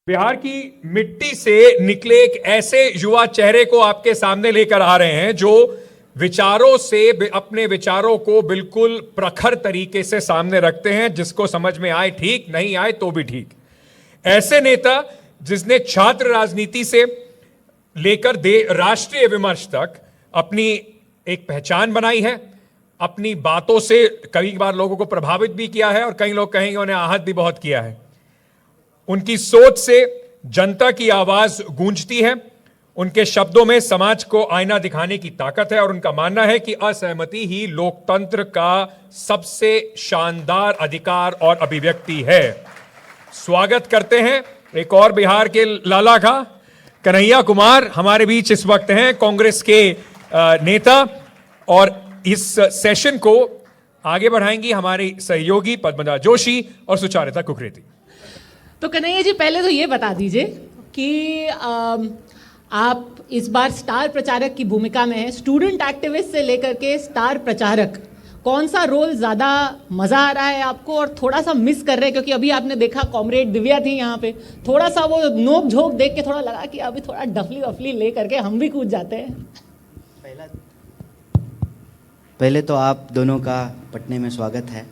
बिहार की मिट्टी से निकले एक ऐसे युवा चेहरे को आपके सामने लेकर आ रहे हैं जो विचारों से अपने विचारों को बिल्कुल प्रखर तरीके से सामने रखते हैं। जिसको समझ में आए ठीक, नहीं आए तो भी ठीक। ऐसे नेता जिसने छात्र राजनीति से लेकर राष्ट्रीय विमर्श तक अपनी एक पहचान बनाई है, अपनी बातों से कई बार लोगों को प्रभावित भी किया है और कई लोग कहेंगे उन्हें आहत भी बहुत किया है। उनकी सोच से जनता की आवाज गूंजती है, उनके शब्दों में समाज को आईना दिखाने की ताकत है और उनका मानना है कि असहमति ही लोकतंत्र का सबसे शानदार अधिकार और अभिव्यक्ति है। स्वागत करते हैं एक और बिहार के लाला का, कन्हैया कुमार हमारे बीच इस वक्त हैं, कांग्रेस के नेता। और इस सेशन को आगे बढ़ाएंगी हमारी सहयोगी पद्मजा जोशी और सुचारिता कुकरेती। तो कन्हैया जी, पहले तो ये बता दीजिए कि आप इस बार स्टार प्रचारक की भूमिका में हैं। स्टूडेंट एक्टिविस्ट से लेकर के स्टार प्रचारक, कौन सा रोल ज़्यादा मज़ा आ रहा है आपको और थोड़ा सा मिस कर रहे हैं? क्योंकि अभी आपने देखा कॉमरेड दिव्या थी यहाँ पे, थोड़ा सा वो नोक झोंक देख के थोड़ा लगा कि अभी थोड़ा डफली वफली ले करके हम भी कूद जाते हैं। पहले तो आप दोनों का पटने में स्वागत है।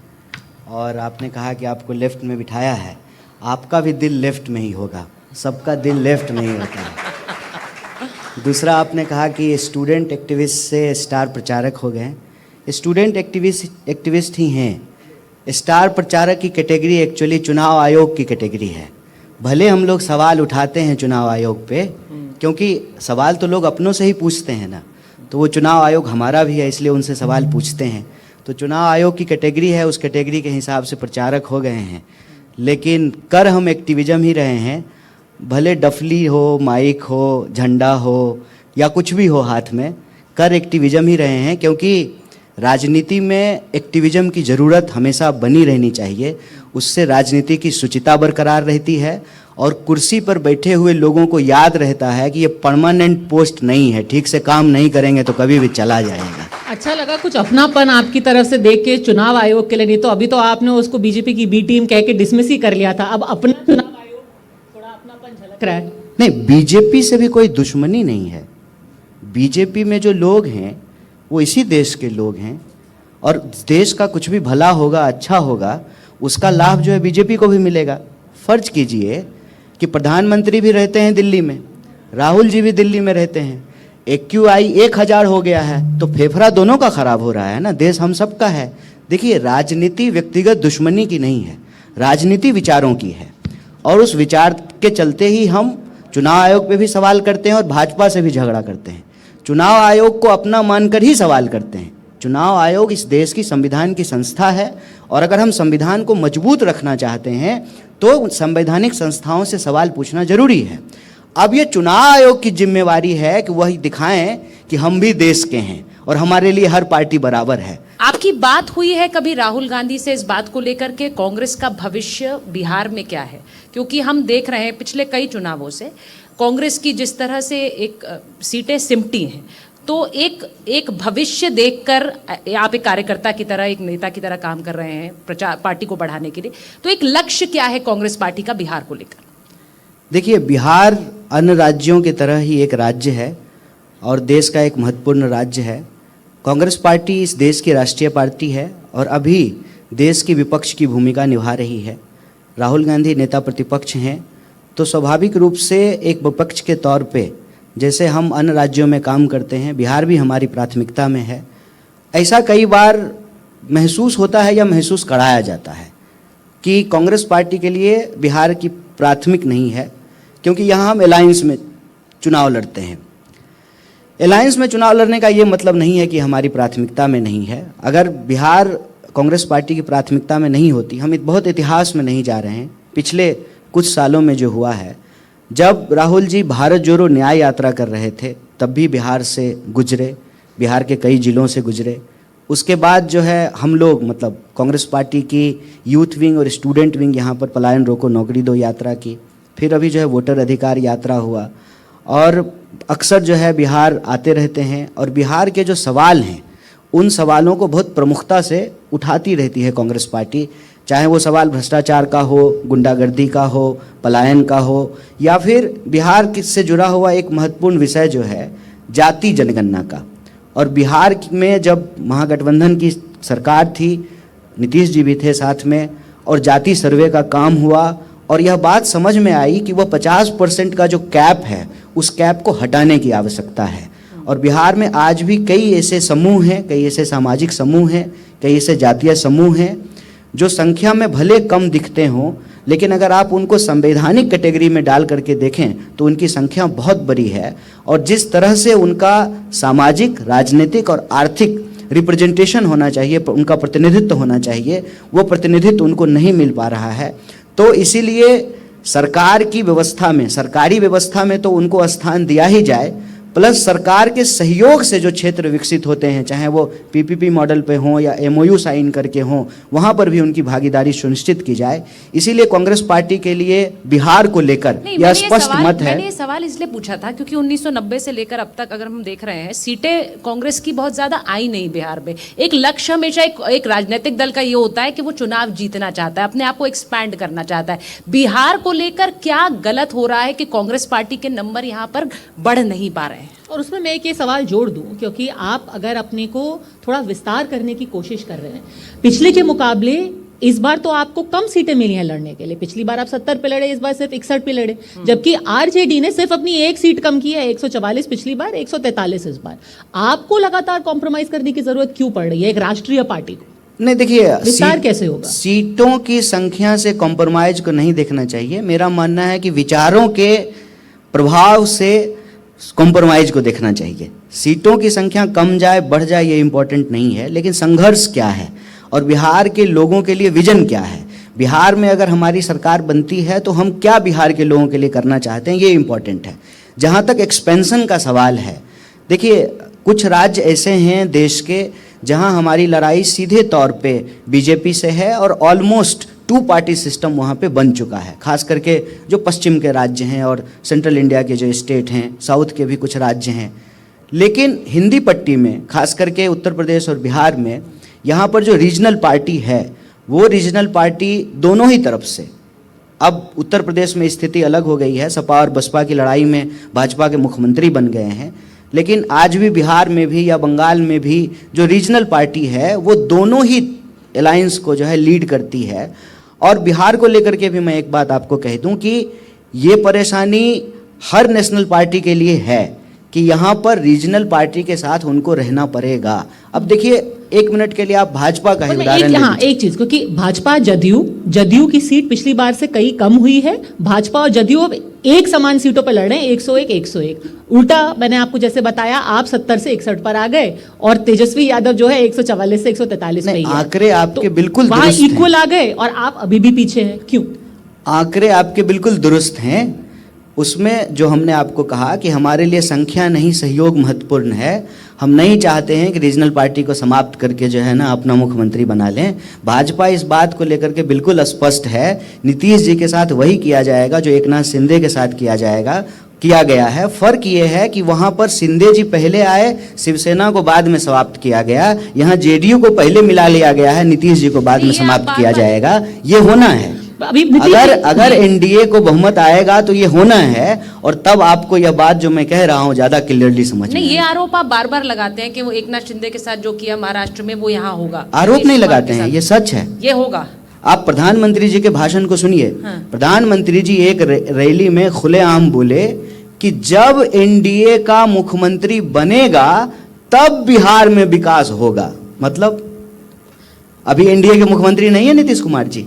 और आपने कहा कि आपको लेफ्ट में बिठाया है, आपका भी दिल लेफ्ट में ही होगा, सबका दिल लेफ्ट में ही होता है। दूसरा, आपने कहा कि स्टूडेंट एक्टिविस्ट से स्टार प्रचारक हो गए। स्टूडेंट एक्टिविस्ट ही हैं। स्टार प्रचारक की कैटेगरी एक्चुअली चुनाव आयोग की कैटेगरी है। भले हम लोग सवाल उठाते हैं चुनाव आयोग पे, क्योंकि सवाल तो लोग अपनों से ही पूछते हैं ना, तो वो चुनाव आयोग हमारा भी है, इसलिए उनसे सवाल पूछते हैं। तो चुनाव आयोग की कैटेगरी है, उस कैटेगरी के हिसाब से प्रचारक हो गए हैं। लेकिन कर हम एक्टिविज़म ही रहे हैं, भले डफली हो, माइक हो, झंडा हो या कुछ भी हो हाथ में, कर एक्टिविज़म ही रहे हैं। क्योंकि राजनीति में एक्टिविज़म की ज़रूरत हमेशा बनी रहनी चाहिए, उससे राजनीति की शुचिता बरकरार रहती है और कुर्सी पर बैठे हुए लोगों को याद रहता है कि ये परमानेंट पोस्ट नहीं है, ठीक से काम नहीं करेंगे तो कभी भी चला जाएगा। अच्छा लगा कुछ अपनापन आपकी तरफ से देख के चुनाव आयोग के लिए। नहीं तो अभी तो आपने उसको बीजेपी की बी टीम कह के डिसमिस ही कर लिया था, अब अपना चुनाव आयोग थोड़ा अपनापन झलक रहा है। नहीं, बीजेपी से भी कोई दुश्मनी नहीं है। बीजेपी में जो लोग हैं वो इसी देश के लोग हैं और देश का कुछ भी भला होगा, अच्छा होगा, उसका लाभ जो है बीजेपी को भी मिलेगा। फर्ज कीजिए कि प्रधानमंत्री भी रहते हैं दिल्ली में, राहुल जी भी दिल्ली में रहते हैं, AQI 1000 हो गया है, तो फेफड़ा दोनों का खराब हो रहा है ना, देश हम सब का है। देखिए, राजनीति व्यक्तिगत दुश्मनी की नहीं है, राजनीति विचारों की है और उस विचार के चलते ही हम चुनाव आयोग पे भी सवाल करते हैं और भाजपा से भी झगड़ा करते हैं। चुनाव आयोग को अपना मानकर ही सवाल करते हैं। चुनाव आयोग इस देश की संविधान की संस्था है और अगर हम संविधान को मजबूत रखना चाहते हैं तो संवैधानिक संस्थाओं से सवाल पूछना जरूरी है। अब ये चुनाव आयोग की जिम्मेवारी है कि वह दिखाएं कि हम भी देश के हैं और हमारे लिए हर पार्टी बराबर है। आपकी बात हुई है कभी राहुल गांधी से इस बात को लेकर के कांग्रेस का भविष्य बिहार में क्या है? क्योंकि हम देख रहे हैं पिछले कई चुनावों से कांग्रेस की जिस तरह से एक सीटें सिमटी हैं, तो एक भविष्य देखकर आप एक कार्यकर्ता की तरह, एक नेता की तरह काम कर रहे हैं प्रचार पार्टी को बढ़ाने के लिए, तो एक लक्ष्य क्या है कांग्रेस पार्टी का बिहार को लेकर? देखिए, बिहार अन्य राज्यों की तरह ही एक राज्य है और देश का एक महत्वपूर्ण राज्य है। कांग्रेस पार्टी इस देश की राष्ट्रीय पार्टी है और अभी देश की विपक्ष की भूमिका निभा रही है। राहुल गांधी नेता प्रतिपक्ष हैं, तो स्वाभाविक रूप से एक विपक्ष के तौर पे जैसे हम अन्य राज्यों में काम करते हैं, बिहार भी हमारी प्राथमिकता में है। ऐसा कई बार महसूस होता है या महसूस कराया जाता है कि कांग्रेस पार्टी के लिए बिहार की प्राथमिक नहीं है, क्योंकि यहाँ हम अलायंस में चुनाव लड़ते हैं। अलायंस में चुनाव लड़ने का ये मतलब नहीं है कि हमारी प्राथमिकता में नहीं है। अगर बिहार कांग्रेस पार्टी की प्राथमिकता में नहीं होती, हम बहुत इतिहास में नहीं जा रहे हैं, पिछले कुछ सालों में जो हुआ है, जब राहुल जी भारत जोड़ो न्याय यात्रा कर रहे थे तब भी बिहार से गुजरे, बिहार के कई ज़िलों से गुजरे। उसके बाद जो है हम लोग मतलब कांग्रेस पार्टी की यूथ विंग और स्टूडेंट विंग यहाँ पर पलायन रोको नौकरी दो यात्रा की, फिर अभी जो है वोटर अधिकार यात्रा हुआ और अक्सर जो है बिहार आते रहते हैं और बिहार के जो सवाल हैं उन सवालों को बहुत प्रमुखता से उठाती रहती है कांग्रेस पार्टी। चाहे वो सवाल भ्रष्टाचार का हो, गुंडागर्दी का हो, पलायन का हो, या फिर बिहार से जुड़ा हुआ एक महत्वपूर्ण विषय जो है जाति जनगणना का। और बिहार में जब महागठबंधन की सरकार थी, नीतीश जी भी थे साथ में, और जाति सर्वे का काम हुआ और यह बात समझ में आई कि वह 50% का जो कैप है उस कैप को हटाने की आवश्यकता है। और बिहार में आज भी कई ऐसे समूह हैं, कई ऐसे सामाजिक समूह हैं, कई ऐसे जातीय समूह हैं जो संख्या में भले कम दिखते हों, लेकिन अगर आप उनको संवैधानिक कैटेगरी में डाल करके देखें तो उनकी संख्या बहुत बड़ी है। और जिस तरह से उनका सामाजिक, राजनीतिक और आर्थिक रिप्रेजेंटेशन होना चाहिए, उनका प्रतिनिधित्व होना चाहिए, वो प्रतिनिधित्व उनको नहीं मिल पा रहा है। तो इसीलिए सरकार की व्यवस्था में, सरकारी व्यवस्था में तो उनको स्थान दिया ही जाए, प्लस सरकार के सहयोग से जो क्षेत्र विकसित होते हैं, चाहे वो पीपीपी मॉडल पे हों या एमओयू साइन करके हों, वहाँ पर भी उनकी भागीदारी सुनिश्चित की जाए। इसीलिए कांग्रेस पार्टी के लिए बिहार को लेकर यह स्पष्ट मत है। मैंने ये सवाल इसलिए पूछा था क्योंकि 1990 से लेकर अब तक अगर हम देख रहे हैं, सीटें कांग्रेस की बहुत ज्यादा आई नहीं बिहार में। एक लक्ष्य हमेशा एक राजनीतिक दल का ये होता है कि वो चुनाव जीतना चाहता है, अपने आप को एक्सपैंड करना चाहता है। बिहार को लेकर क्या गलत हो रहा है कि कांग्रेस पार्टी के नंबर यहाँ पर बढ़ नहीं पा रहे हैं? और उसमें मैं एक ये सवाल जोड़ दूं, क्योंकि आप अगर अपने को थोड़ा विस्तार करने की कोशिश कर रहे हैं, पिछले के मुकाबले इस बार तो आपको कम सीटें मिली हैं लड़ने के लिए। पिछली बार आप 70 पे लड़े, इस बार सिर्फ 61 पे लड़े, जबकि आरजेडी ने सिर्फ अपनी एक सीट कम की है, 144 पिछली बार, 143 इस बार। आपको लगातार कॉम्प्रोमाइज करने की जरूरत क्यों पड़ रही है एक राष्ट्रीय पार्टी को? नहीं, देखिए, विस्तार कैसे होगा? सीटों की संख्या से कॉम्प्रोमाइज को नहीं देखना चाहिए। मेरा मानना है कि विचारों के प्रभाव से कॉम्प्रोमाइज को देखना चाहिए। सीटों की संख्या कम जाए बढ़ जाए ये इंपॉर्टेंट नहीं है, लेकिन संघर्ष क्या है और बिहार के लोगों के लिए विजन क्या है। बिहार में अगर हमारी सरकार बनती है तो हम क्या बिहार के लोगों के लिए करना चाहते हैं, ये इंपॉर्टेंट है। जहाँ तक एक्सपेंशन का सवाल है, देखिए, कुछ राज्य ऐसे हैं देश के जहाँ हमारी लड़ाई सीधे तौर पे बीजेपी से है और ऑलमोस्ट 2 पार्टी सिस्टम वहाँ पे बन चुका है। खास करके जो पश्चिम के राज्य हैं और सेंट्रल इंडिया के जो स्टेट हैं, साउथ के भी कुछ राज्य हैं। लेकिन हिंदी पट्टी में, खास करके उत्तर प्रदेश और बिहार में, यहाँ पर जो रीजनल पार्टी है वो रीजनल पार्टी दोनों ही तरफ से, अब उत्तर प्रदेश में स्थिति अलग हो गई है, सपा और बसपा की लड़ाई में भाजपा के मुख्यमंत्री बन गए हैं, लेकिन आज भी बिहार में भी या बंगाल में भी जो रीजनल पार्टी है वो दोनों ही अलायंस को जो है लीड करती है। और बिहार को लेकर के भी मैं एक बात आपको कह दूं कि ये परेशानी हर नेशनल पार्टी के लिए है कि यहाँ पर रीजनल पार्टी के साथ उनको रहना पड़ेगा। अब देखिए, 1 मिनट के लिए आप भाजपा का ही उदाहरण ले लीजिए। एक चीज, क्योंकि भाजपा जदयू की सीट पिछली बार से कई कम हुई है। भाजपा और जदयू अब एक समान सीटों पर लड़ रहे हैं, 101। उल्टा मैंने आपको जैसे बताया, आप 70 से 61 पर आ गए और तेजस्वी यादव जो है 144 से 143 पे। आंकड़े आपके बिल्कुल वहां इक्वल आ गए और आप अभी भी पीछे हैं, क्यों? आंकड़े आपके बिल्कुल दुरुस्त हैं। उसमें जो हमने आपको कहा कि हमारे लिए संख्या नहीं सहयोग महत्वपूर्ण है। हम नहीं चाहते हैं कि रीजनल पार्टी को समाप्त करके जो है ना अपना मुख्यमंत्री बना लें। भाजपा इस बात को लेकर के बिल्कुल स्पष्ट है। नीतीश जी के साथ वही किया जाएगा जो एकनाथ शिंदे के साथ किया गया है। फर्क ये है कि वहां पर शिंदे जी पहले आए, शिवसेना को बाद में समाप्त किया गया। यहाँ जेडीयू को पहले मिला लिया गया है, नीतीश जी को बाद में समाप्त किया जाएगा। ये होना है। अगर एनडीए को बहुमत आएगा तो ये होना है, और तब आपको यह बात जो मैं कह रहा हूँ ज्यादा क्लियरली समझ में। नहीं, ये आरोप आप बार बार लगाते हैं कि वो एकनाथ शिंदे के साथ जो किया महाराष्ट्र में वो यहाँ होगा। आरोप नहीं लगाते हैं, ये सच है, ये होगा। आप प्रधानमंत्री जी के भाषण को सुनिए। हाँ। प्रधानमंत्री जी एक रैली में खुलेआम बोले कि जब एनडीए का मुख्यमंत्री बनेगा तब बिहार में विकास होगा। मतलब अभी एनडीए के मुख्यमंत्री नहीं है नीतीश कुमार जी?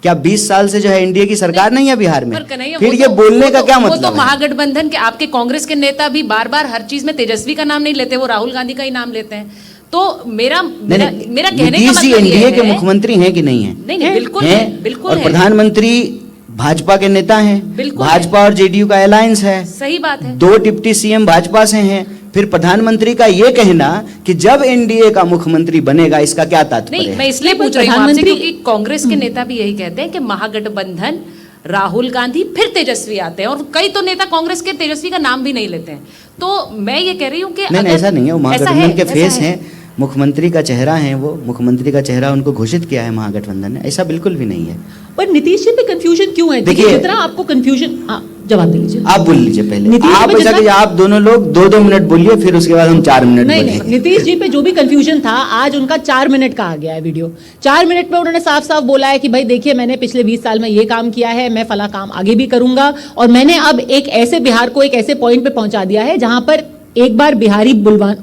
क्या 20 साल से जो है एनडीए की सरकार नहीं है बिहार में? फिर ये बोलने का क्या मतलब? वो तो महागठबंधन के आपके कांग्रेस के नेता भी बार बार हर चीज में तेजस्वी का नाम नहीं लेते, वो राहुल गांधी का ही नाम लेते हैं। तो मेरा कहने का मतलब एनडीए के मुख्यमंत्री हैं कि नहीं है? नहीं, बिल्कुल है, बिल्कुल। और प्रधानमंत्री भाजपा के नेता हैं, भाजपा और जेडीयू का अलायंस है। सही बात है। 2 डिप्टी सीएम भाजपा से हैं। फिर प्रधानमंत्री का ये कहना कि जब एनडीए का मुख्यमंत्री बनेगा, इसका क्या तात्पर्य? नहीं, मैं इसलिए पूछ रही हूँ आपसे क्योंकि कांग्रेस के नेता भी यही कहते हैं कि महागठबंधन, राहुल गांधी, फिर तेजस्वी आते हैं, और कई तो नेता कांग्रेस के तेजस्वी का नाम भी नहीं लेते हैं। तो मैं ये कह रही हूँ कि नहीं, ऐसा नहीं है, वो महागठबंधन के फेस हैं। मुख्यमंत्री का चेहरा हैं वो, मुख्यमंत्री का चेहरा उनको घोषित किया है महागठबंधन ने, ऐसा बिल्कुल भी नहीं है। पर नीतीश जी पे कंफ्यूजन क्यों है? देखिए देखिए, जितना आपको कंफ्यूजन, जवाब दे लीजिए। आप बोल लीजिए पहले, नीतीश आप पे ऐसा जितना- कीजिए, आप दोनों लोग 2-2 मिनट बोलिए, फिर उसके बाद हम 4 मिनट नहीं नहीं, बोलेंगे। नीतीश जी पे जो भी कंफ्यूजन था, आज उनका 4 मिनट का आ गया है वीडियो। 4 मिनट में उन्होंने साफ साफ बोला है कि भाई देखिए, मैंने पिछले 20 साल में ये काम किया है, मैं फला काम आगे भी करूंगा, और मैंने अब एक ऐसे बिहार को एक ऐसे पॉइंट पे पहुंचा दिया है जहां पर एक बार बिहारी बुलवा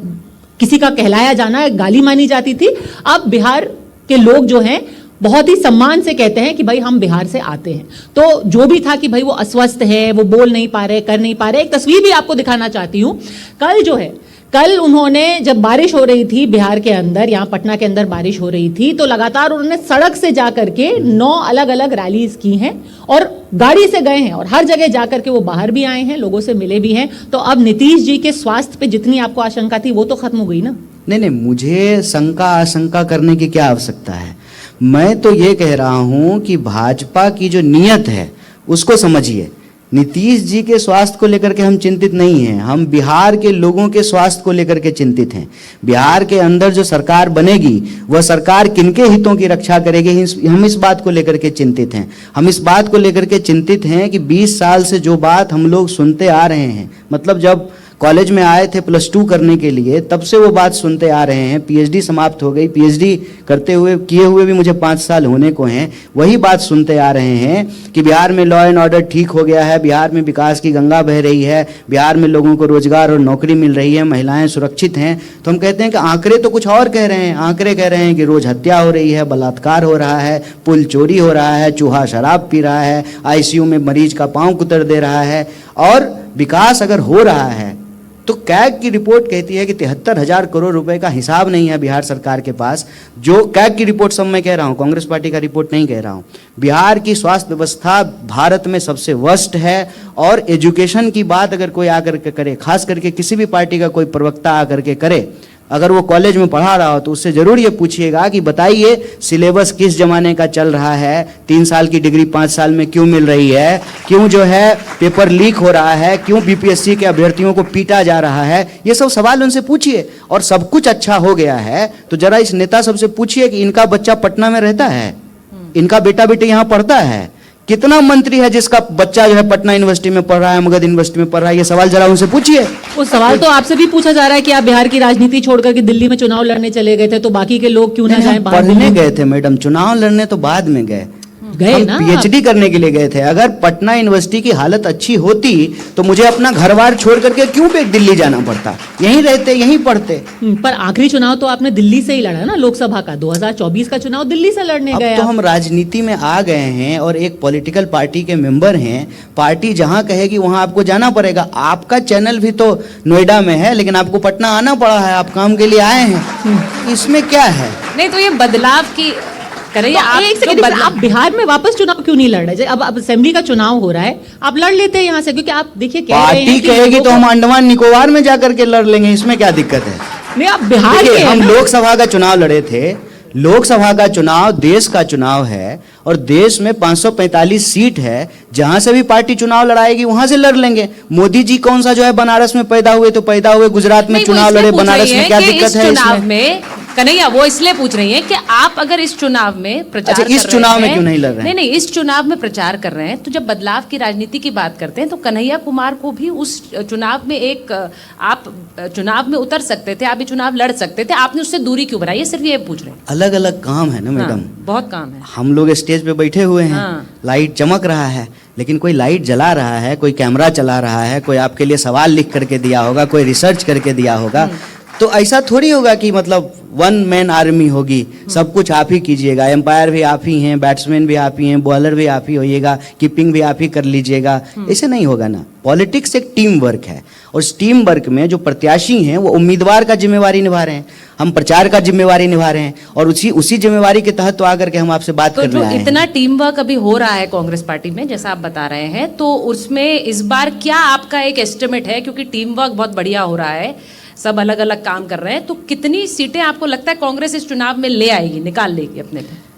किसी का कहलाया जाना गाली मानी जाती थी, अब बिहार के लोग जो हैं बहुत ही सम्मान से कहते हैं कि भाई हम बिहार से आते हैं। तो जो भी था कि भाई वो अस्वस्थ है, वो बोल नहीं पा रहे, कर नहीं पा रहे, एक तस्वीर भी आपको दिखाना चाहती हूं। कल जो है, कल उन्होंने जब बारिश हो रही थी बिहार के अंदर, यहाँ पटना के अंदर बारिश हो रही थी, तो लगातार उन्होंने सड़क से जा करके 9 अलग अलग रैलीज की हैं और गाड़ी से गए हैं, और हर जगह जा करके वो बाहर भी आए हैं, लोगों से मिले भी हैं। तो अब नीतीश जी के स्वास्थ्य पे जितनी आपको आशंका थी वो तो खत्म हो गई ना? नहीं नहीं, मुझे शंका आशंका करने की क्या आवश्यकता है? मैं तो ये कह रहा हूं कि भाजपा की जो नीयत है उसको समझिए। नीतीश जी के स्वास्थ्य को लेकर के हम चिंतित नहीं हैं, हम बिहार के लोगों के स्वास्थ्य को लेकर के चिंतित हैं। बिहार के अंदर जो सरकार बनेगी वह सरकार किनके हितों की रक्षा करेगी, हम इस बात को लेकर के चिंतित हैं। हम इस बात को लेकर के चिंतित हैं कि 20 साल से जो बात हम लोग सुनते आ रहे हैं, मतलब जब कॉलेज में आए थे +2 करने के लिए, तब से वो बात सुनते आ रहे हैं। पीएचडी समाप्त हो गई, पीएचडी करते हुए किए हुए भी मुझे 5 साल होने को हैं, वही बात सुनते आ रहे हैं कि बिहार में लॉ एंड ऑर्डर ठीक हो गया है, बिहार में विकास की गंगा बह रही है, बिहार में लोगों को रोजगार और नौकरी मिल रही है, महिलाएं सुरक्षित हैं। तो हम कहते हैं कि आंकड़े तो कुछ और कह रहे हैं। आंकड़े कह रहे हैं कि रोज हत्या हो रही है, बलात्कार हो रहा है, पुल चोरी हो रहा है, चूहा शराब पी रहा है, आईसीयू में मरीज का पाँव कुतर दे रहा है। और विकास अगर हो रहा है तो कैग की रिपोर्ट कहती है कि 73,000 करोड़ रुपए का हिसाब नहीं है बिहार सरकार के पास। जो कैग की रिपोर्ट, सब मैं कह रहा हूं, कांग्रेस पार्टी का रिपोर्ट नहीं कह रहा हूं। बिहार की स्वास्थ्य व्यवस्था भारत में सबसे वर्स्ट है। और एजुकेशन की बात अगर कोई आकर के करे, खास करके किसी भी पार्टी का कोई प्रवक्ता आकर के करे, अगर वो कॉलेज में पढ़ा रहा हो तो उससे जरूर ये पूछिएगा कि बताइए सिलेबस किस जमाने का चल रहा है, 3 साल की डिग्री 5 साल में क्यों मिल रही है, क्यों जो है पेपर लीक हो रहा है, क्यों बीपीएससी के अभ्यर्थियों को पीटा जा रहा है। ये सब सवाल उनसे पूछिए। और सब कुछ अच्छा हो गया है तो जरा इस नेता सबसे पूछिए कि इनका बच्चा पटना में रहता है, इनका बेटा बेटी यहाँ पढ़ता है, कितना मंत्री है जिसका बच्चा जो है पटना यूनिवर्सिटी में पढ़ रहा है, मगध यूनिवर्सिटी में पढ़ रहा है। ये सवाल जरा उनसे पूछिए। वो सवाल तो आपसे भी पूछा जा रहा है कि आप बिहार की राजनीति छोड़ करके दिल्ली में चुनाव लड़ने चले गए थे, तो बाकी के लोग क्यों ना जाएं बाहर? पढ़ने गए थे मैडम, चुनाव लड़ने तो बाद में गए, गए ना? पीएचडी करने के लिए गए थे। अगर पटना यूनिवर्सिटी की हालत अच्छी होती तो मुझे अपना घर बार छोड़ करके क्यों पे दिल्ली जाना पड़ता, यहीं रहते, यहीं पढ़ते। पर आखिरी चुनाव तो आपने दिल्ली से ही लड़ा ना, लोकसभा का 2024 का चुनाव दिल्ली से लड़ने अब गए तो आप। हम राजनीति में आ गए हैं और एक पॉलिटिकल पार्टी के मेंबर हैं। पार्टी जहां कहेगी वहां आपको जाना पड़ेगा। आपका चैनल भी तो नोएडा में है, लेकिन आपको पटना आना पड़ा है, आप काम के लिए आए हैं, इसमें क्या है? नहीं तो ये बदलाव की करिए तो आप एक जो सेकंड, बदलाव- आप बिहार में वापस चुनाव क्यों नहीं लड़ रहे? अब असेंबली का चुनाव हो रहा है, आप लड़ लेते हैं यहाँ से, क्योंकि आप देखिए कह रहे पार्टी हैं कि कहेगी लोगों तो हम को- अंडमान निकोबार में जाकर के लड़ लेंगे, इसमें क्या दिक्कत है? नहीं, आप बिहार के देखिए, हैं हम ना? लोकसभा का चुनाव लड़े थे। लोकसभा का चुनाव देश का चुनाव है और देश में 545 सीट है। जहां से भी पार्टी चुनाव लड़ाएगी वहां से लड़ लेंगे। मोदी जी कौन सा जो है बनारस में पैदा हुए तो पैदा हुए, गुजरात में नहीं, वो चुनाव इसलिए लड़े, पूछ बनारस रही में हैं क्या कि दिक्कत इस है चुनाव इसमें? में कन्हैया वो इसलिए पूछ रही हैं कि आप अगर इस चुनाव में प्रचार अच्छा, इस कर चुनाव रहे में हैं- क्यों नहीं लड़ रहे हैं? नहीं, इस चुनाव में प्रचार कर रहे हैं, तो जब बदलाव की राजनीति की बात करते हैं तो कन्हैया कुमार को भी उस चुनाव में एक आप चुनाव में उतर सकते थे, आप भी चुनाव लड़ सकते थे, आपने उससे दूरी क्यों बनाई? ये सिर्फ ये पूछ रहे हैं। अलग अलग काम है ना मैडम। हाँ, बहुत काम है। हम लोग स्टेज पे बैठे हुए हैं, हाँ। लाइट चमक रहा है, लेकिन कोई लाइट जला रहा है, कोई कैमरा चला रहा है, कोई आपके लिए सवाल लिख करके दिया होगा, कोई रिसर्च करके दिया होगा। तो ऐसा थोड़ी होगा कि मतलब 1 मैन आर्मी होगी, सब कुछ आप ही कीजिएगा, एम्पायर भी आप ही हैं, बैट्समैन भी आप ही हैं, बॉलर भी आप ही होइएगा, कीपिंग भी आप ही कर लीजिएगा। ऐसे नहीं होगा ना। पॉलिटिक्स एक टीम वर्क है और उस टीम वर्क में जो प्रत्याशी हैं वो उम्मीदवार का जिम्मेवारी निभा रहे हैं, हम प्रचार का जिम्मेवारी निभा रहे हैं और उसी जिम्मेवारी के तहत तो आकर के हम आपसे बात तो करने जो आए हैं। इतना टीम वर्क अभी हो रहा है कांग्रेस पार्टी में, जैसा आप बता रहे हैं, तो उसमें इस बार क्या आपका एक एस्टिमेट है? क्योंकि टीम वर्क बहुत बढ़िया हो रहा है, सब अलग अलग काम कर रहे हैं, तो कितनी सीटें आपको लगता है कांग्रेस इस चुनाव में ले आएगी, निकाल लेगी अपने पे?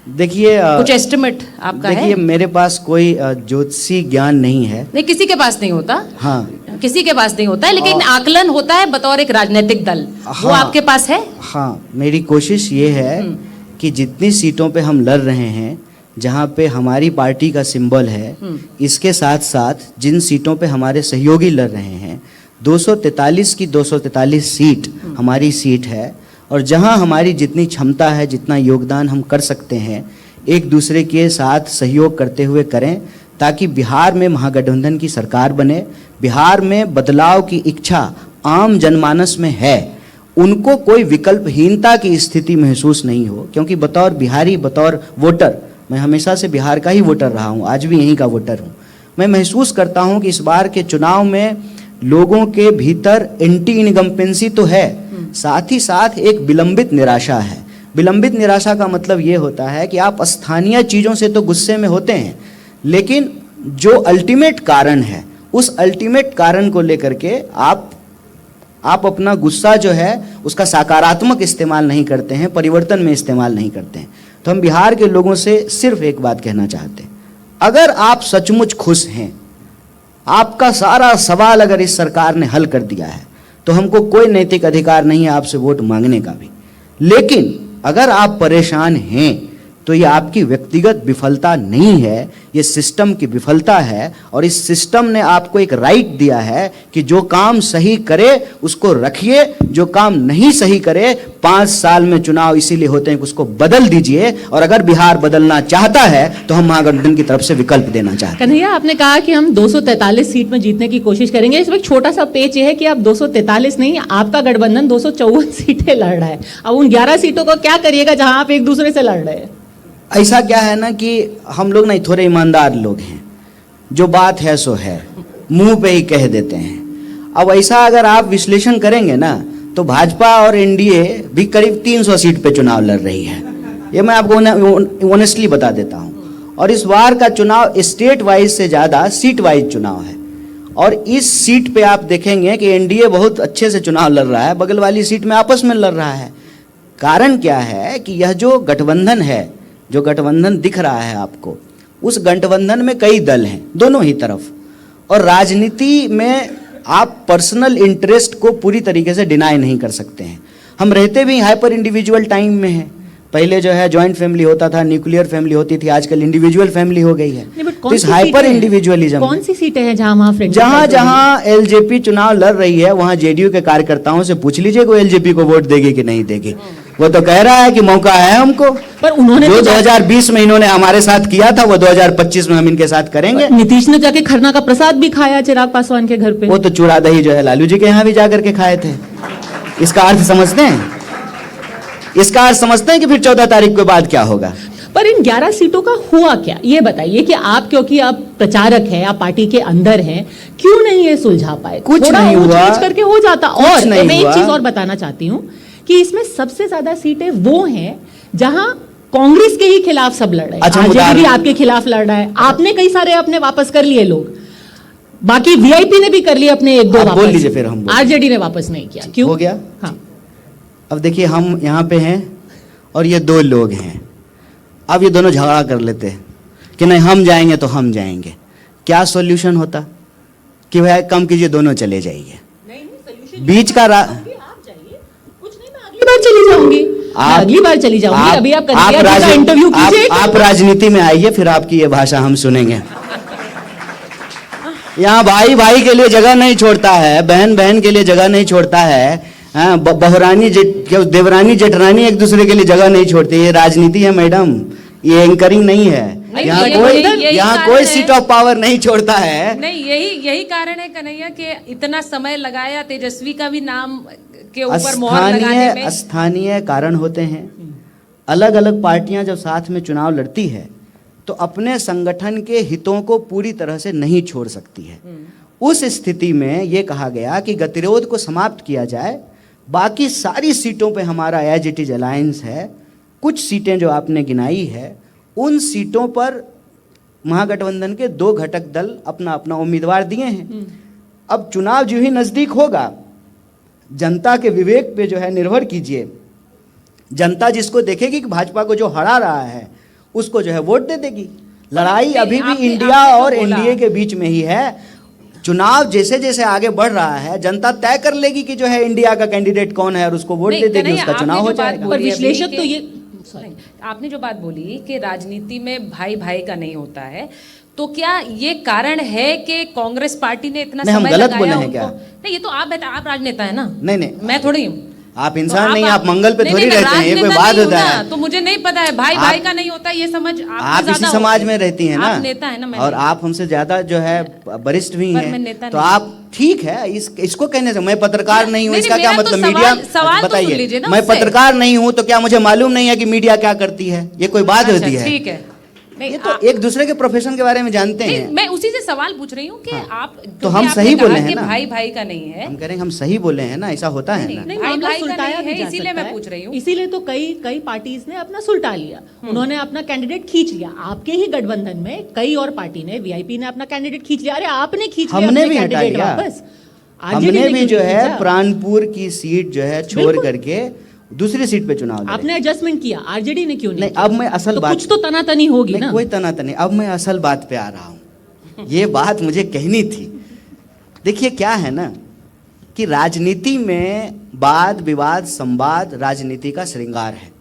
देखिए कुछ एस्टिमेट आपका देखिए है? मेरे पास कोई ज्योतिषी ज्ञान नहीं है। नहीं, किसी के पास नहीं होता। हाँ किसी के पास नहीं होता है, लेकिन आकलन होता है बतौर एक राजनीतिक दल। वो हाँ। आपके पास है? हाँ, मेरी कोशिश ये है कि जितनी सीटों पे हम लड़ रहे हैं, जहाँ पे हमारी पार्टी का सिंबल है, इसके साथ साथ जिन सीटों पे हमारे सहयोगी लड़ रहे हैं, 243 की 243 सीट हमारी सीट है। और जहाँ हमारी जितनी क्षमता है, जितना योगदान हम कर सकते हैं, एक दूसरे के साथ सहयोग करते हुए करें, ताकि बिहार में महागठबंधन की सरकार बने। बिहार में बदलाव की इच्छा आम जनमानस में है, उनको कोई विकल्पहीनता की स्थिति महसूस नहीं हो। क्योंकि बतौर बिहारी, बतौर वोटर, मैं हमेशा से बिहार का ही वोटर रहा हूँ, आज भी यहीं का वोटर हूँ। मैं महसूस करता हूँ कि इस बार के चुनाव में लोगों के भीतर एंटी इनकम्पेंसी तो है, साथ ही साथ एक विलंबित निराशा है। विलंबित निराशा का मतलब ये होता है कि आप स्थानीय चीज़ों से तो गुस्से में होते हैं, लेकिन जो अल्टीमेट कारण है, उस अल्टीमेट कारण को लेकर के आप अपना गुस्सा जो है उसका सकारात्मक इस्तेमाल नहीं करते हैं, परिवर्तन में इस्तेमाल नहीं करते हैं। तो हम बिहार के लोगों से सिर्फ एक बात कहना चाहते हैं, अगर आप सचमुच खुश हैं, आपका सारा सवाल अगर इस सरकार ने हल कर दिया है, तो हमको कोई नैतिक अधिकार नहीं है आपसे वोट मांगने का भी। लेकिन अगर आप परेशान हैं, तो ये आपकी व्यक्तिगत विफलता नहीं है, ये सिस्टम की विफलता है। और इस सिस्टम ने आपको एक राइट दिया है कि जो काम सही करे उसको रखिए, जो काम नहीं सही करे, 5 साल में चुनाव इसीलिए होते हैं कि उसको बदल दीजिए। और अगर बिहार बदलना चाहता है तो हम महागठबंधन की तरफ से विकल्प देना चाहते हैं। कन्हैया, आपने कहा कि हम 243 सीट में जीतने की कोशिश करेंगे। इसमें एक छोटा सा पेच ये है कि आप 243 नहीं, आपका गठबंधन 254 सीटें लड़ रहा है। अब उन 11 सीटों को क्या करिएगा जहां आप एक दूसरे से लड़ रहे हैं? ऐसा क्या है ना कि हम लोग नहीं, थोड़े ईमानदार लोग हैं, जो बात है सो है, मुंह पे ही कह देते हैं। अब ऐसा अगर आप विश्लेषण करेंगे ना, तो भाजपा और एनडीए भी करीब 300 सीट पे चुनाव लड़ रही है। ये मैं आपको ऑनेस्टली बता देता हूँ। और इस बार का चुनाव स्टेट वाइज से ज़्यादा सीट वाइज चुनाव है। और इस सीट पे आप देखेंगे कि एनडीए बहुत अच्छे से चुनाव लड़ रहा है, बगल वाली सीट में आपस में लड़ रहा है। कारण क्या है कि यह जो गठबंधन है, जो गठबंधन दिख रहा है आपको, उस गठबंधन में कई दल हैं दोनों ही तरफ। और राजनीति में आप पर्सनल इंटरेस्ट को पूरी तरीके से डिनाई नहीं कर सकते हैं। हम रहते भी हाइपर इंडिविजुअल टाइम में हैं। पहले जो है जॉइंट फैमिली होता था, न्यूक्लियर फैमिली होती थी, आजकल इंडिविजुअल फैमिली हो गई है। तो इस हाइपर इंडिविजुअलिज्म, कौन सी सीटें हैं जहां जहां एलजेपी चुनाव लड़ रही है, वहां जेडीयू के कार्यकर्ताओं से पूछ लीजिए वो एलजेपी को वोट देगी कि नहीं देगी। वो तो कह रहा है कि मौका है हमको, पर उन्होंने जो 2020 में इन्होंने हमारे साथ किया था, वो 2025 में हम इनके साथ करेंगे। नीतीश ने जाके खरना का प्रसाद भी खाया चिराग पासवान के घर पे। वो तो चूड़ा दही जो है लालू जी के यहाँ भी जाकर के खाए थे। इसका अर्थ समझते हैं? इसका अर्थ समझते हैं कि फिर 14 तारीख के बाद क्या होगा? पर इन 11 सीटों का हुआ क्या, ये बताइए कि आप, क्योंकि आप प्रचारक हैं, आप पार्टी के अंदर हैं, क्यों नहीं ये सुलझा पाए? कुछ नहीं हुआ, करके हो जाता। और नहीं मैं एक हुआ। चीज और बताना चाहती हूँ कि इसमें सबसे ज्यादा सीटें वो हैं जहां कांग्रेस के ही खिलाफ सब लड़ रहे हैं। अच्छा, आरजेडी भी आपके खिलाफ लड़ रहा है। आपने कई सारे अपने वापस कर लिए लोग, बाकी वीआईपी ने भी कर लिए अपने 1-2 वापस। बोल लीजिए फिर हम। आरजेडी ने वापस नहीं किया, क्यों? हो गया। हाँ, अब देखिए, हम यहाँ पे हैं और ये 2 लोग हैं। अब ये दोनों झगड़ा कर लेते हैं कि नहीं हम जाएंगे तो हम जाएंगे। क्या सॉल्यूशन होता कि भाई कम कीजिए, दोनों चले जाइए। बीच का अगली बार चली जाऊंगी, अगली बार चली जाऊंगी। अभी आप कन्हैया जी का इंटरव्यू कीजिए। आप राजनीति में आइए, फिर आपकी ये भाषा हम सुनेंगे। यहाँ भाई भाई के लिए जगह नहीं छोड़ता है, बहन बहन के लिए जगह नहीं छोड़ता है, बहुरानी देवरानी जेठरानी एक दूसरे के लिए जगह नहीं छोड़ती। ये राजनीति है मैडम, ये एंकरिंग नहीं है। यहाँ कोई सीट ऑफ पावर नहीं छोड़ता है। नहीं, यही कारण है कन्हैया कि इतना समय लगाया तेजस्वी का भी नाम के ऊपर मोहर लगाने में। स्थानीय कारण होते हैं। अलग अलग पार्टियां जब साथ में चुनाव लड़ती है तो अपने संगठन के हितों को पूरी तरह से नहीं छोड़ सकती है। उस स्थिति में ये कहा गया कि गतिरोध को समाप्त किया जाए, बाकी सारी सीटों पे हमारा एज इट इज अलायंस है। कुछ सीटें जो आपने गिनाई है, उन सीटों पर महागठबंधन के 2 घटक दल अपना अपना उम्मीदवार दिए हैं। अब चुनाव जो ही नज़दीक होगा, जनता के विवेक पे जो है निर्भर कीजिए। जनता जिसको देखेगी कि भाजपा को जो हरा रहा है, उसको जो है वोट दे देगी। लड़ाई नहीं, अभी भी आपने- इंडिया आपने तो और बोला। एनडीए के बीच में ही है। चुनाव जैसे जैसे आगे बढ़ रहा है, जनता तय कर लेगी कि जो है इंडिया का कैंडिडेट कौन है और उसको वोट नहीं, दे देगी, कन्हैया, उसका चुनाव आपने हो जो बात जाएगा। बोली पर अभी विश्लेषक तो कि- ये नहीं, आपने जो बात बोली कि राजनीति में भाई भाई का नहीं होता है, तो क्या ये कारण है कि कांग्रेस पार्टी ने इतना नहीं, हम समय गलत लगाया बोले हैं उनको? क्या? नहीं, ये तो आप राजनेता है ना। नहीं, मैं थोड़ी हूँ। आप तो इंसान नहीं, आप मंगल पे नहीं, थोड़ी नहीं, मैं रहते हैं, ये कोई राजनेता बात नहीं हूँ होता ना, है। तो मुझे नहीं पता है भाई आप- भाई का नहीं होता, ये समझ आप ज्यादा इसी समाज होगी। में रहती हैं ना, आप नेता है ना, मैं और नहीं। आप हमसे ज्यादा जो है वरिष्ठ भी पर मैं हैं, नेता तो नहीं। आप ठीक है, इसको कहने से मैं पत्रकार नहीं हूँ, नहीं, इसका क्या मेरा तो मतलब? सवाल- मीडिया सवाल तो सुन लीजिए बताइए, ना मैं उससे। पत्रकार नहीं हूँ तो क्या मुझे मालूम नहीं है कि मीडिया क्या करती है? ये कोई बात अच्छा, होती है? ठीक है। नहीं, ये तो एक दूसरे के प्रोफेशन के बारे में जानते नहीं, हैं। मैं उसी से सवाल पूछ रही हूँ कि आप तो हम क्योंकि सही आपने कहा बोले हैं कि ना। भाई भाई का नहीं है। हम कह रहे हैं हम सही बोले हैं ना, ऐसा होता है ना। नहीं, भाई मामला भाई का सुलटाया नहीं भी है, जा इसीलिए सकता मैं है। पूछ रही हूँ। इसीलिए तो कई पार्टीज ने अपना सुलटा लिया, उन्होंने अपना कैंडिडेट खींच लिया। आपके ही गठबंधन में कई और पार्टी ने, वीआईपी ने अपना कैंडिडेट खींच लिया। अरे आपने खींच लिया हमने अपने भी हटा कैंडिडेट लिया। वापस। हमने RJD ने भी क्यों जो नहीं है खींचा? प्राणपुर की सीट जो है छोड़ बिल्कुल। करके दूसरी सीट पे चुनाव लड़े। आपने एडजस्टमेंट किया, आरजेडी ने क्यों नहीं नहीं, किया? अब मैं असल तो बात कुछ तो तनातनी होगी नहीं, ना। कोई तनातनी। अब मैं असल बात पे आ रहा हूं। ये बात मुझे कहनी थी। देखिए क्या है ना कि राजनीति में वाद विवाद संवाद राजनीति का श्रृंगार है,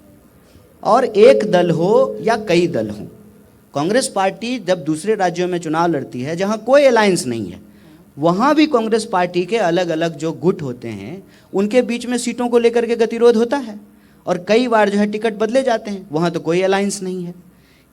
और एक दल हो या कई दल हो, कांग्रेस पार्टी जब दूसरे राज्यों में चुनाव लड़ती है जहां कोई अलायंस नहीं है, वहां भी कांग्रेस पार्टी के अलग अलग जो गुट होते हैं उनके बीच में सीटों को लेकर के गतिरोध होता है, और कई बार जो है टिकट बदले जाते हैं। वहां तो कोई अलायंस नहीं है,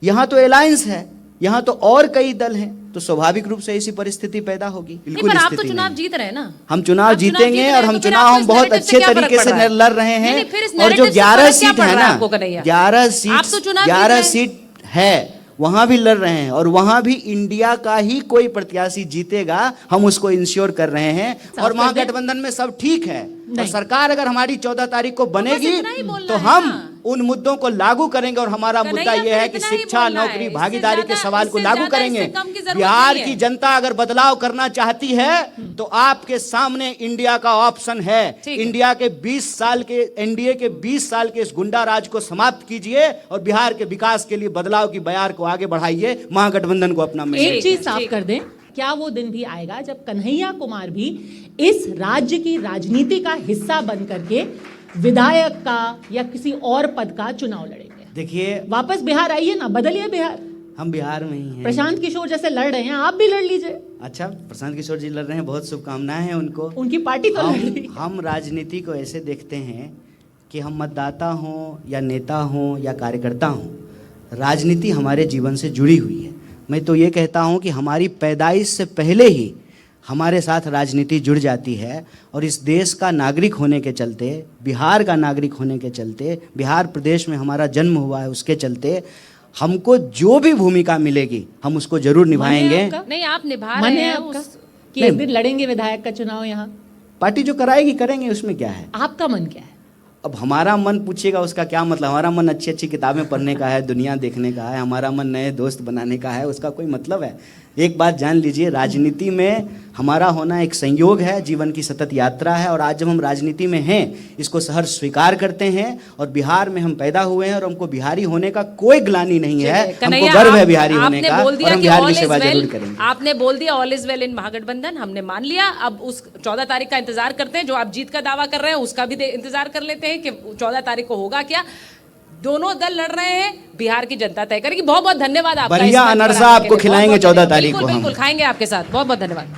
यहाँ तो अलायंस है, यहाँ तो और कई दल हैं, तो स्वाभाविक रूप से ऐसी परिस्थिति पैदा होगी। नहीं, बिल्कुल पर आप तो स्थिति चुनाव नहीं। जीत रहे हैं ना। हम चुनाव आप चुनाव जीतेंगे जीत रहे और हैं, हम तो फिर चुनाव आपको हम इस बहुत narrative से अच्छे क्या फर्क तरीके पड़ से रहा है? लड़ रहे नहीं, हैं। नहीं, फिर इस और जो narrative से 11 फर्क क्या सीट पड़ है रहा है ना, आपको कन्हैया? 11 आप तो चुनाव जीत 11 रहे हैं। सीट है, वहां भी लड़ रहे हैं, और वहां भी इंडिया का ही कोई प्रत्याशी जीतेगा, हम उसको इंश्योर कर रहे हैं। और कर दें। महागठबंधन में सब ठीक है, और नहीं। सरकार अगर हमारी 14 तारीख को बनेगी इतना ही बोलना तो है हम ना। उन मुद्दों को लागू करेंगे, और हमारा मुद्दा कन्हैया, यह है फिर कि इतना ही शिक्षा बोलना है। नौकरी इससे भागीदारी के ज्यादा- सवाल को इससे लागू ज्यादा करेंगे। इससे कम की जरूरत बिहार नहीं की है। जनता अगर बदलाव करना चाहती है तो आपके सामने इंडिया का ऑप्शन है। ठीक है। इंडिया के 20 साल के एनडीए के 20 साल के इस गुंडा राज को समाप्त कीजिए और बिहार के विकास के लिए बदलाव की बयार को आगे बढ़ाइए। महागठबंधन को अपना एक मैसेज चीज है, साफ ठीक। कर दें, क्या वो दिन भी आएगा जब कन्हैया कुमार भी इस राज्य की राजनीति का हिस्सा बन करके विधायक का या किसी और पद का चुनाव लड़ेंगे? देखिए, वापस बिहार आइए ना, बदलिए बिहार। हम बिहार में ही हैं। प्रशांत किशोर जैसे लड़ रहे हैं, आप भी लड़ लीजिए। अच्छा, प्रशांत किशोर जी लड़ रहे हैं, बहुत शुभकामनाएं हैं उनको। उनकी पार्टी तो लड़ रही है। हम राजनीति को ऐसे देखते हैं कि हम मतदाता हों या नेता हों या कार्यकर्ता हों, राजनीति हमारे जीवन से जुड़ी हुई है। मैं तो ये कहता हूं कि हमारी पैदाइश से पहले ही हमारे साथ राजनीति जुड़ जाती है, और इस देश का नागरिक होने के चलते, बिहार का नागरिक होने के चलते, बिहार प्रदेश में हमारा जन्म हुआ है उसके चलते, हमको जो भी भूमिका मिलेगी हम उसको जरूर निभाएंगे। आपका? नहीं, आप निभा मन रहे है हैं आपका उस कि एक दिन लड़ेंगे विधायक का चुनाव यहाँ? पार्टी जो कराएगी करेंगे, उसमें क्या है। आपका मन क्या है? अब हमारा मन पूछिएगा उसका क्या मतलब? हमारा मन अच्छी अच्छी किताबें पढ़ने का है, दुनिया देखने का है, हमारा मन नए दोस्त बनाने का है, उसका कोई मतलब है? एक बात जान लीजिए, राजनीति में हमारा होना एक संयोग है, जीवन की सतत यात्रा है, और आज जब हम राजनीति में हैं इसको सहर्ष स्वीकार करते हैं, और बिहार में हम पैदा हुए हैं और हमको बिहारी होने का कोई ग्लानि नहीं है, हमको कन्हैया, गर्व है बिहारी होने आपने का, बोल और दिया हम कि बिहार all की is सेवा well, जरूर करेंगे। आपने बोल दिया ऑल इज वेल इन महागठबंधन, हमने मान लिया। अब उस 14 तारीख का इंतजार करते हैं, जो आप जीत का दावा कर रहे हैं उसका भी इंतजार कर लेते हैं कि 14 तारीख को होगा क्या। दोनों दल लड़ रहे हैं, बिहार की जनता तय करेगी। बहुत बहुत धन्यवाद आपका। बढ़िया इस मंच पर अनरसा आने के आपको लिए। खिलाएंगे बहुत बहुत 14 धन्यवाद। तारीख को बिल्कुल हम। बिल्कुल खाएंगे आपके साथ। बहुत बहुत धन्यवाद।